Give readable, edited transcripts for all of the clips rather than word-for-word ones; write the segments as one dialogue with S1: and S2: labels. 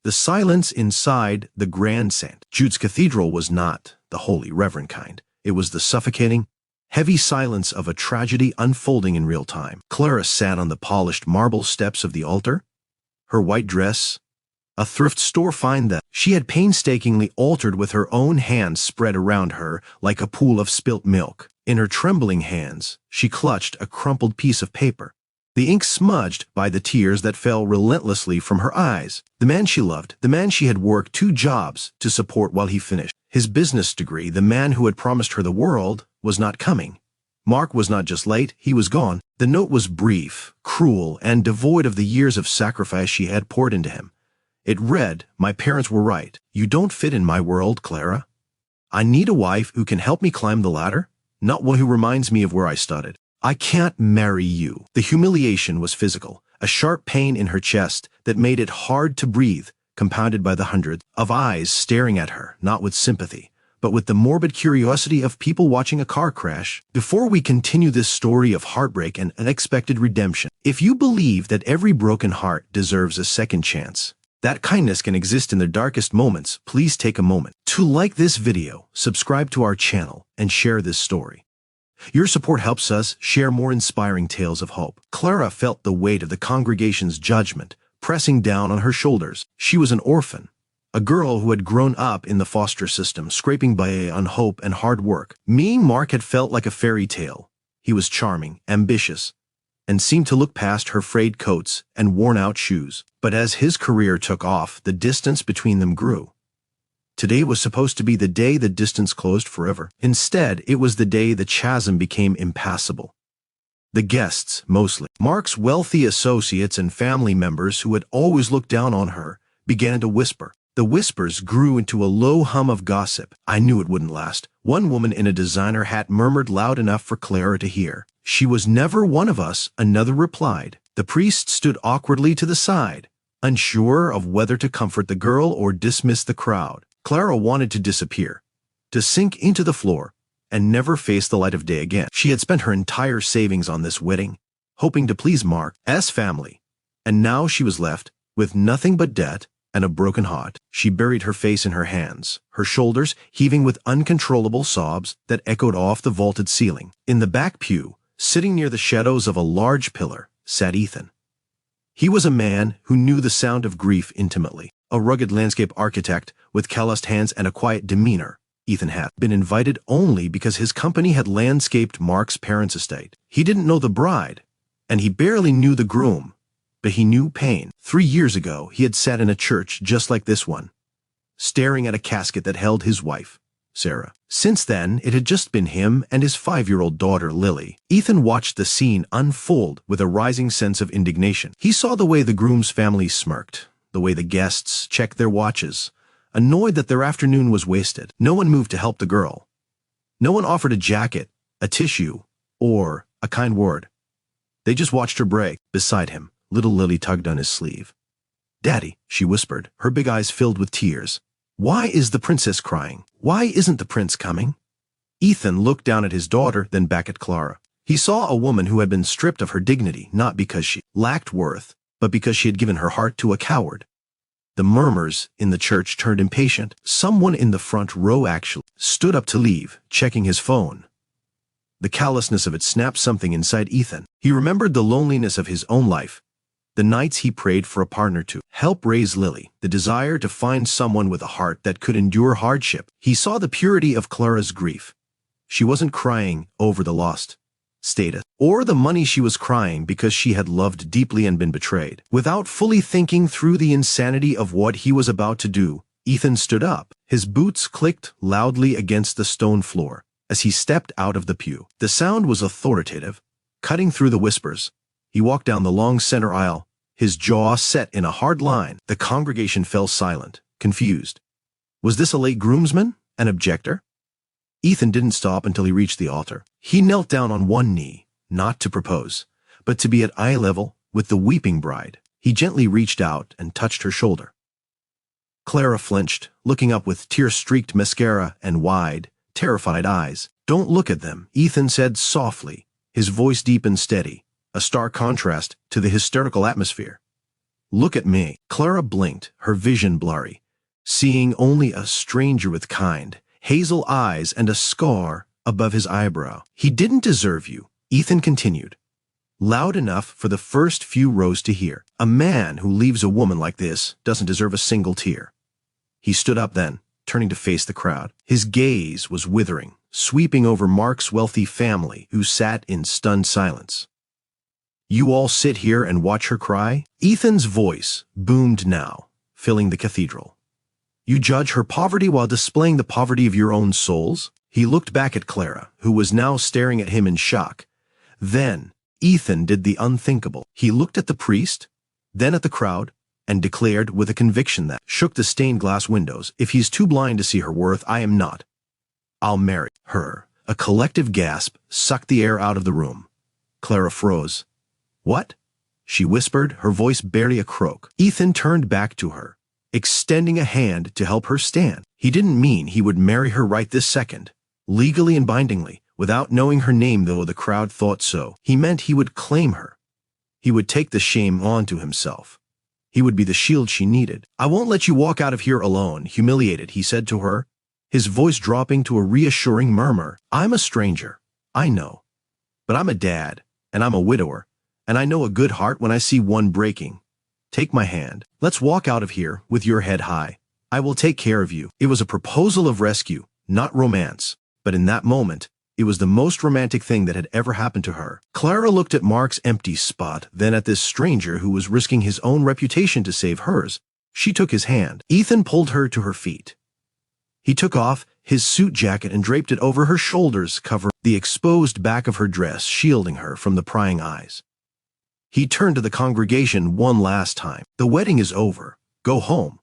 S1: The silence inside the Grand St. Jude's Cathedral was not the holy, reverent kind. It was the suffocating, heavy silence of a tragedy unfolding in real time. Clara sat on the polished marble steps of the altar, her white dress, a thrift store find that she had painstakingly altered with her own hands spread around her like a pool of spilt milk. In her trembling hands, she clutched a crumpled piece of paper, the ink smudged by the tears that fell relentlessly from her eyes. The man she loved, the man she had worked 2 jobs to support while he finished his business degree, the man who had promised her the world, was not coming. Mark was not just late, he was gone. The note was brief, cruel, and devoid of the years of sacrifice she had poured into him. It read, "My parents were right. You don't fit in my world, Clara. I need a wife who can help me climb the ladder, not one who reminds me of where I started. I can't marry you." The humiliation was physical, a sharp pain in her chest that made it hard to breathe, compounded by the hundreds of eyes staring at her, not with sympathy, but with the morbid curiosity of people watching a car crash. Before we continue this story of heartbreak and unexpected redemption, if you believe that every broken heart deserves a second chance, that kindness can exist in the darkest moments, please take a moment to like this video, subscribe to our channel, and share this story. Your support helps us share more inspiring tales of hope. Clara felt the weight of the congregation's judgment pressing down on her shoulders. She was an orphan, a girl who had grown up in the foster system, scraping by on hope and hard work. Meeting Mark had felt like a fairy tale. He was charming, ambitious, and seemed to look past her frayed coats and worn-out shoes. But as his career took off, the distance between them grew. Today was supposed to be the day the distance closed forever. Instead, it was the day the chasm became impassable. The guests, mostly Mark's wealthy associates and family members who had always looked down on her, began to whisper. The whispers grew into a low hum of gossip. "I knew it wouldn't last," one woman in a designer hat murmured loud enough for Clara to hear. "She was never one of us," another replied. The priest stood awkwardly to the side, unsure of whether to comfort the girl or dismiss the crowd. Clara wanted to disappear, to sink into the floor, and never face the light of day again. She had spent her entire savings on this wedding, hoping to please Mark's family, and now she was left with nothing but debt and a broken heart. She buried her face in her hands, her shoulders heaving with uncontrollable sobs that echoed off the vaulted ceiling. In the back pew, sitting near the shadows of a large pillar, sat Ethan. He was a man who knew the sound of grief intimately. A rugged landscape architect with calloused hands and a quiet demeanor, Ethan had been invited only because his company had landscaped Mark's parents' estate. He didn't know the bride, and he barely knew the groom, but he knew pain. 3 years ago, he had sat in a church just like this one, staring at a casket that held his wife, Sarah. Since then, it had just been him and his 5-year-old daughter, Lily. Ethan watched the scene unfold with a rising sense of indignation. He saw the way the groom's family smirked, the way the guests checked their watches, annoyed that their afternoon was wasted. No one moved to help the girl. No one offered a jacket, a tissue, or a kind word. They just watched her break. Beside him, little Lily tugged on his sleeve. "Daddy," she whispered, her big eyes filled with tears. "Why is the princess crying? Why isn't the prince coming?" Ethan looked down at his daughter, then back at Clara. He saw a woman who had been stripped of her dignity, not because she lacked worth, but because she had given her heart to a coward. The murmurs in the church turned impatient. Someone in the front row actually stood up to leave, checking his phone. The callousness of it snapped something inside Ethan. He remembered the loneliness of his own life, the nights he prayed for a partner to help raise Lily, the desire to find someone with a heart that could endure hardship. He saw the purity of Clara's grief. She wasn't crying over the lost status or the money. She was crying because she had loved deeply and been betrayed. Without fully thinking through the insanity of what he was about to do, Ethan stood up. His boots clicked loudly against the stone floor as he stepped out of the pew. The sound was authoritative, cutting through the whispers. He walked down the long center aisle, his jaw set in a hard line. The congregation fell silent, confused. Was this a late groomsman? An objector? Ethan didn't stop until he reached the altar. He knelt down on one knee, not to propose, but to be at eye level with the weeping bride. He gently reached out and touched her shoulder. Clara flinched, looking up with tear-streaked mascara and wide, terrified eyes. "Don't look at them," Ethan said softly, his voice deep and steady, a stark contrast to the hysterical atmosphere. Look at me. Clara blinked, her vision blurry, seeing only a stranger with kind, hazel eyes and a scar above his eyebrow. He didn't deserve you, Ethan continued, loud enough for the first few rows to hear. A man who leaves a woman like this doesn't deserve a single tear. He stood up then, turning to face the crowd. His gaze was withering, sweeping over Mark's wealthy family, who sat in stunned silence. You all sit here and watch her cry? Ethan's voice boomed now, filling the cathedral. You judge her poverty while displaying the poverty of your own souls? He looked back at Clara, who was now staring at him in shock. Then, Ethan did the unthinkable. He looked at the priest, then at the crowd, and declared with a conviction that shook the stained glass windows, if he's too blind to see her worth, I am not. I'll marry her. A collective gasp sucked the air out of the room. Clara froze. What? She whispered, her voice barely a croak. Ethan turned back to her, extending a hand to help her stand. He didn't mean he would marry her right this second, legally and bindingly, without knowing her name, though the crowd thought so. He meant he would claim her. He would take the shame onto himself. He would be the shield she needed. I won't let you walk out of here alone, humiliated, he said to her, his voice dropping to a reassuring murmur. I'm a stranger, I know. But I'm a dad, and I'm a widower, and I know a good heart when I see one breaking. Take my hand. Let's walk out of here with your head high. I will take care of you. It was a proposal of rescue, not romance. But in that moment, it was the most romantic thing that had ever happened to her. Clara looked at Mark's empty spot, then at this stranger who was risking his own reputation to save hers. She took his hand. Ethan pulled her to her feet. He took off his suit jacket and draped it over her shoulders, covering the exposed back of her dress, shielding her from the prying eyes. He turned to the congregation one last time. The wedding is over. Go home.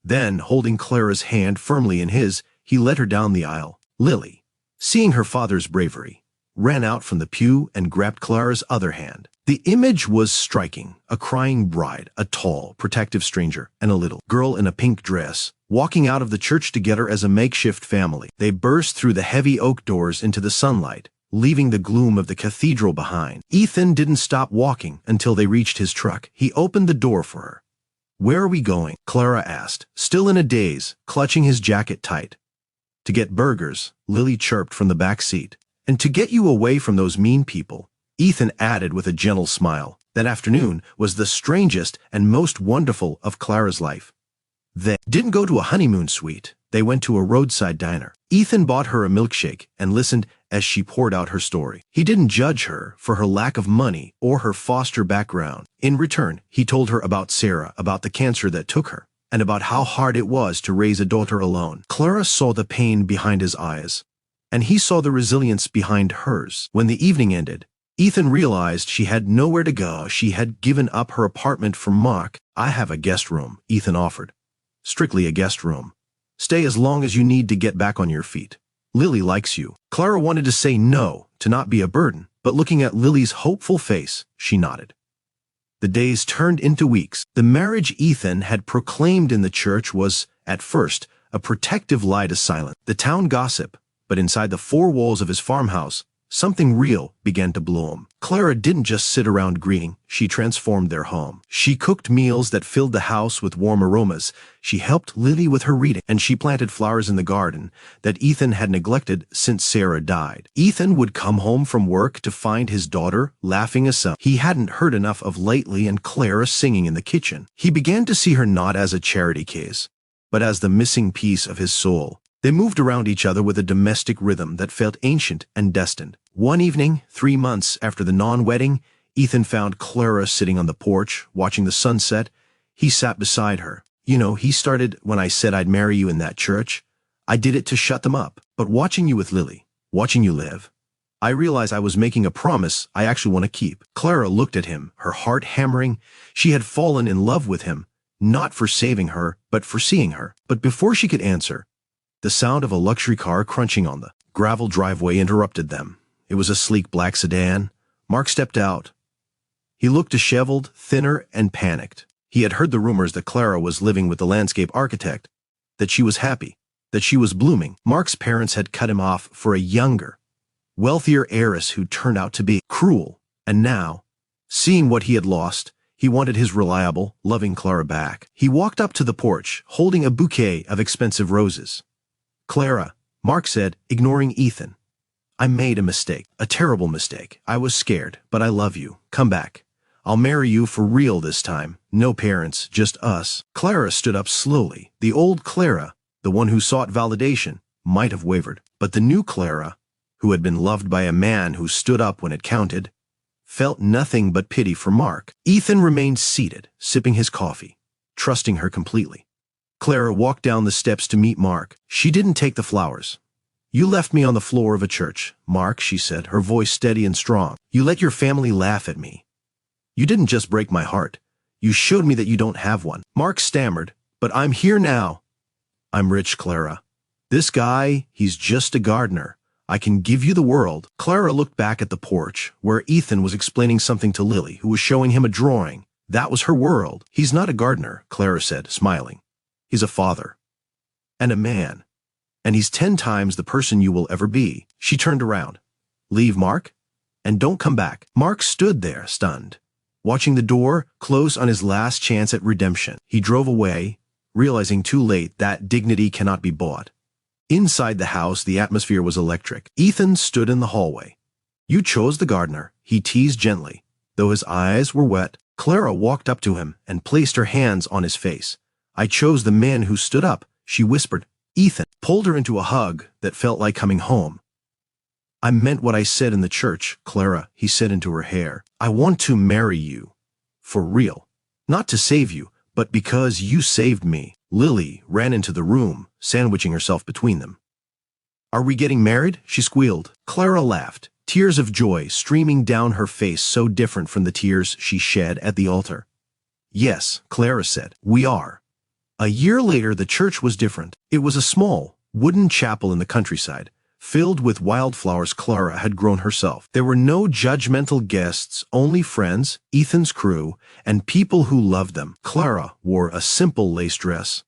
S1: Then, holding Clara's hand firmly in his, he led her down the aisle. Lily, seeing her father's bravery, ran out from the pew and grabbed Clara's other hand. The image was striking, a crying bride, a tall, protective stranger, and a little girl in a pink dress, walking out of the church together as a makeshift family. They burst through the heavy oak doors into the sunlight, leaving the gloom of the cathedral behind. Ethan didn't stop walking until they reached his truck. He opened the door for her. Where are we going? Clara asked, still in a daze, clutching his jacket tight. To get burgers, Lily chirped from the back seat. And to get you away from those mean people, Ethan added with a gentle smile. That afternoon was the strangest and most wonderful of Clara's life. They didn't go to a honeymoon suite. They went to a roadside diner. Ethan bought her a milkshake and listened as she poured out her story. He didn't judge her for her lack of money or her foster background. In return, he told her about Sarah, about the cancer that took her, and about how hard it was to raise a daughter alone. Clara saw the pain behind his eyes, and he saw the resilience behind hers. When the evening ended, Ethan realized she had nowhere to go. She had given up her apartment for Mark. I have a guest room, Ethan offered. Strictly a guest room. Stay as long as you need to get back on your feet. Lily likes you. Clara wanted to say no, to not be a burden, but looking at Lily's hopeful face, she nodded. The days turned into weeks. The marriage Ethan had proclaimed in the church was, at first, a protective lie to silence the town gossip, but inside the four walls of his farmhouse, something real began to bloom. Clara didn't just sit around greeting, she transformed their home. She cooked meals that filled the house with warm aromas, she helped Lily with her reading, and she planted flowers in the garden that Ethan had neglected since Sarah died. Ethan would come home from work to find his daughter laughing as some he hadn't heard enough of lately and Clara singing in the kitchen. He began to see her not as a charity case, but as the missing piece of his soul. They moved around each other with a domestic rhythm that felt ancient and destined. One evening, 3 months after the non-wedding, Ethan found Clara sitting on the porch, watching the sunset. He sat beside her. You know, he started when I said I'd marry you in that church. I did it to shut them up. But watching you with Lily, watching you live, I realized I was making a promise I actually want to keep. Clara looked at him, her heart hammering. She had fallen in love with him, not for saving her, but for seeing her. But before she could answer, the sound of a luxury car crunching on the gravel driveway interrupted them. It was a sleek black sedan. Mark stepped out. He looked disheveled, thinner, and panicked. He had heard the rumors that Clara was living with the landscape architect, that she was happy, that she was blooming. Mark's parents had cut him off for a younger, wealthier heiress who turned out to be cruel. And now, seeing what he had lost, He wanted his reliable, loving Clara back. He walked up to the porch, holding a bouquet of expensive roses. "Clara," Mark said, ignoring Ethan. "I made a mistake, a terrible mistake. I was scared, but I love you. Come back. I'll marry you for real this time. No parents, just us." Clara stood up slowly. The old Clara, the one who sought validation, might have wavered. But the new Clara, who had been loved by a man who stood up when it counted, felt nothing but pity for Mark. Ethan remained seated, sipping his coffee, trusting her completely. Clara walked down the steps to meet Mark. She didn't take the flowers. "You left me on the floor of a church, Mark," she said, her voice steady and strong. "You let your family laugh at me. You didn't just break my heart. You showed me that you don't have one." Mark stammered, "But I'm here now." "I'm rich, Clara. This guy, he's just a gardener. I can give you the world." Clara looked back at the porch, where Ethan was explaining something to Lily, who was showing him a drawing. That was her world. "He's not a gardener," Clara said, smiling. "He's a father. And a man. And he's 10 times the person you will ever be." She turned around. "Leave, Mark, and don't come back." Mark stood there, stunned, watching the door close on his last chance at redemption. He drove away, realizing too late that dignity cannot be bought. Inside the house, the atmosphere was electric. Ethan stood in the hallway. "You chose the gardener," he teased gently, though his eyes were wet. Clara walked up to him and placed her hands on his face. "I chose the man who stood up," she whispered. Ethan pulled her into a hug that felt like coming home. "I meant what I said in the church, Clara," he said into her hair. "I want to marry you. For real. Not to save you, but because you saved me." Lily ran into the room, sandwiching herself between them. "Are we getting married?" she squealed. Clara laughed, tears of joy streaming down her face, so different from the tears she shed at the altar. "Yes," Clara said, "we are." A year later, the church was different. It was a small, wooden chapel in the countryside, filled with wildflowers Clara had grown herself. There were no judgmental guests, only friends, Ethan's crew, and people who loved them. Clara wore a simple lace dress,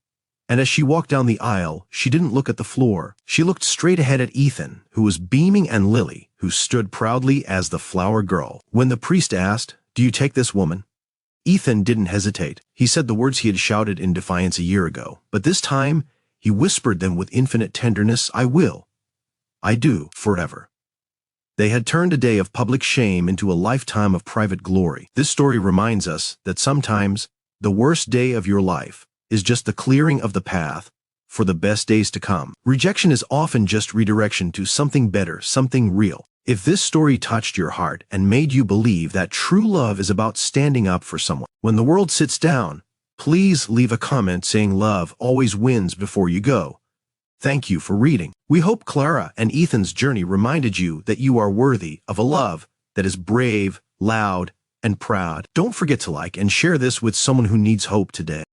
S1: and as she walked down the aisle, she didn't look at the floor. She looked straight ahead at Ethan, who was beaming, and Lily, who stood proudly as the flower girl. When the priest asked, "Do you take this woman?" Ethan didn't hesitate. He said the words he had shouted in defiance a year ago, but this time he whispered them with infinite tenderness. "I will. I do, forever." They had turned a day of public shame into a lifetime of private glory. This story reminds us that sometimes the worst day of your life is just the clearing of the path for the best days to come. Rejection is often just redirection to something better, something real. If this story touched your heart and made you believe that true love is about standing up for someone when the world sits down, please leave a comment saying love always wins before you go. Thank you for reading. We hope Clara and Ethan's journey reminded you that you are worthy of a love that is brave, loud, and proud. Don't forget to like and share this with someone who needs hope today.